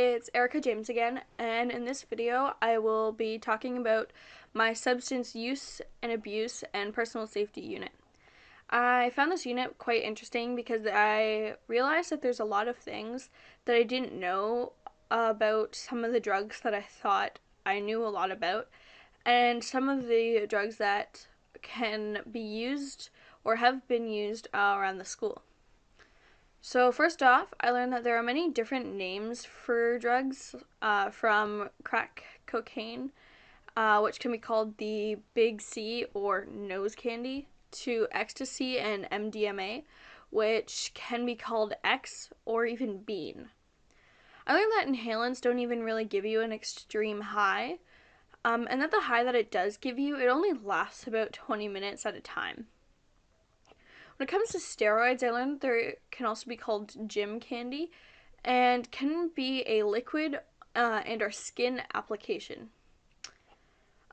it's Erica James again, and in this video I will be talking about my substance use and abuse and personal safety unit. I found this unit quite interesting because I realized that there's a lot of things that I didn't know about some of the drugs that I thought I knew a lot about, and some of the drugs that can be used or have been used around the school. So first off, I learned that there are many different names for drugs, from crack cocaine, which can be called the Big C or nose candy, to ecstasy and MDMA, which can be called X or even bean. I learned that inhalants don't even really give you an extreme high, and that the high that it does give you, it only lasts about 20 minutes at a time. When it comes to steroids, I learned there can also be called gym candy and can be a liquid and or skin application.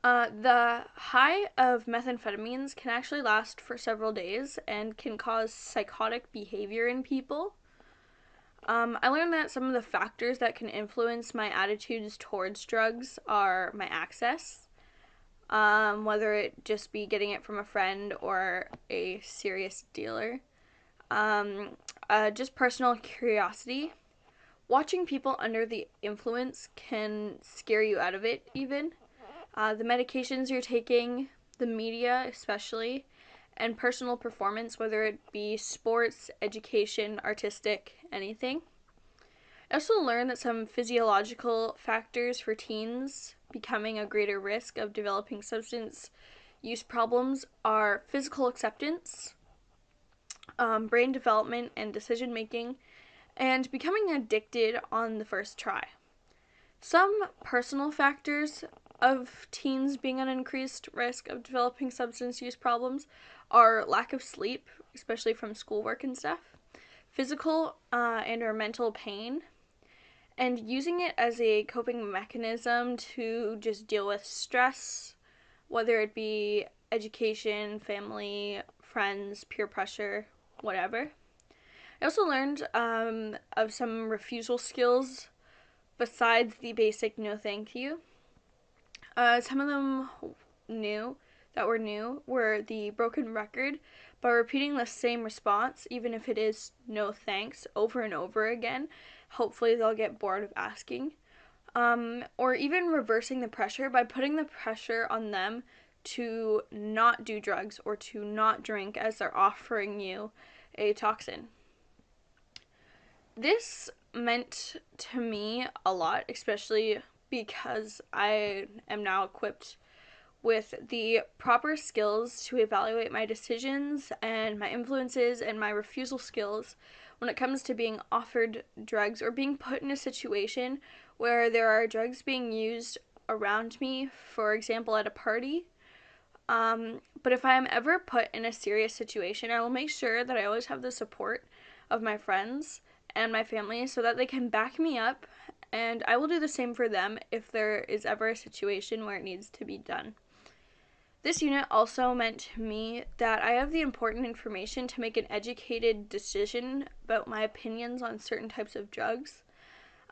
The high of methamphetamines can actually last for several days and can cause psychotic behavior in people. I learned that some of the factors that can influence my attitudes towards drugs are my access, whether it just be getting it from a friend or a serious dealer. Just personal curiosity. Watching people under the influence can scare you out of it, even. The medications you're taking, the media especially, and personal performance, whether it be sports, education, artistic, anything. I also learned that some physiological factors for teens becoming a greater risk of developing substance use problems are physical acceptance, brain development and decision making, and becoming addicted on the first try. Some personal factors of teens being at increased risk of developing substance use problems are lack of sleep, especially from schoolwork and stuff, physical and or mental pain, and using it as a coping mechanism to just deal with stress, whether it be education, family, friends, peer pressure, whatever. I also learned of some refusal skills besides the basic no thank you. Some of them were the broken record by repeating the same response, even if it is no thanks, over and over again. Hopefully they'll get bored of asking. Or even reversing the pressure by putting the pressure on them to not do drugs or to not drink as they're offering you a toxin. This meant to me a lot, especially because I am now equipped with the proper skills to evaluate my decisions and my influences and my refusal skills when it comes to being offered drugs or being put in a situation where there are drugs being used around me, for example, at a party. But if I am ever put in a serious situation, I will make sure that I always have the support of my friends and my family so that they can back me up, and I will do the same for them if there is ever a situation where it needs to be done. This unit also meant to me that I have the important information to make an educated decision about my opinions on certain types of drugs.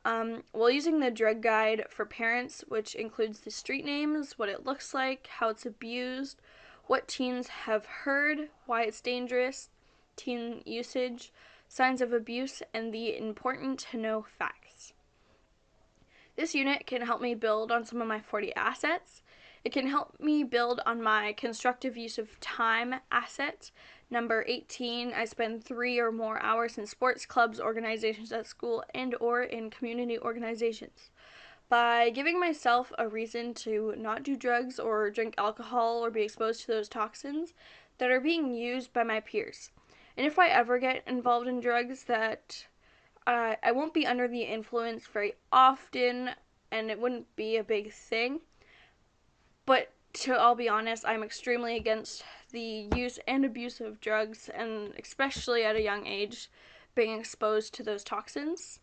While using the drug guide for parents, which includes the street names, what it looks like, how it's abused, what teens have heard, why it's dangerous, teen usage, signs of abuse, and the important to know facts. This unit can help me build on some of my 40 assets. It can help me build on my constructive use of time asset. Number 18, I spend 3 or more hours in sports clubs, organizations at school, and or in community organizations. By giving myself a reason to not do drugs or drink alcohol or be exposed to those toxins that are being used by my peers. And if I ever get involved in drugs, that I won't be under the influence very often, and it wouldn't be a big thing. But I'll be honest, I'm extremely against the use and abuse of drugs, and especially at a young age, being exposed to those toxins.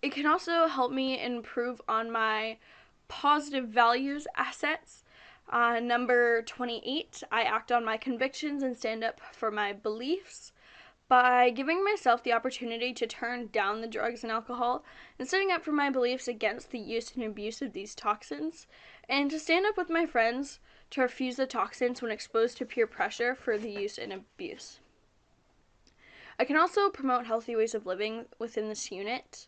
It can also help me improve on my positive values assets. Number 28, I act on my convictions and stand up for my beliefs. by giving myself the opportunity to turn down the drugs and alcohol and standing up for my beliefs against the use and abuse of these toxins, and to stand up with my friends to refuse the toxins when exposed to peer pressure for the use and abuse. I can also promote healthy ways of living within this unit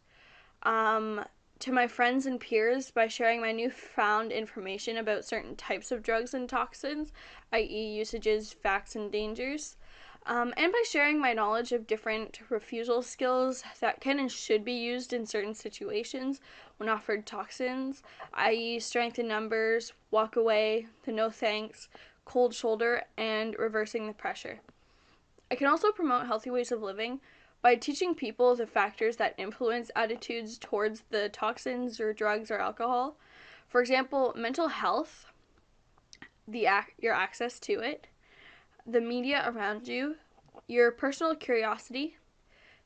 to my friends and peers by sharing my newfound information about certain types of drugs and toxins, i.e., usages, facts, and dangers. And by sharing my knowledge of different refusal skills that can and should be used in certain situations when offered toxins, i.e., strength in numbers, walk away, the no thanks, cold shoulder, and reversing the pressure. I can also promote healthy ways of living by teaching people the factors that influence attitudes towards the toxins or drugs or alcohol. For example, mental health, your access to it, the media around you, your personal curiosity,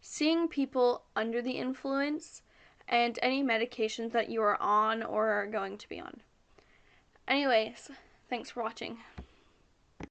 seeing people under the influence, and any medications that you are on or are going to be on. Anyways, thanks for watching.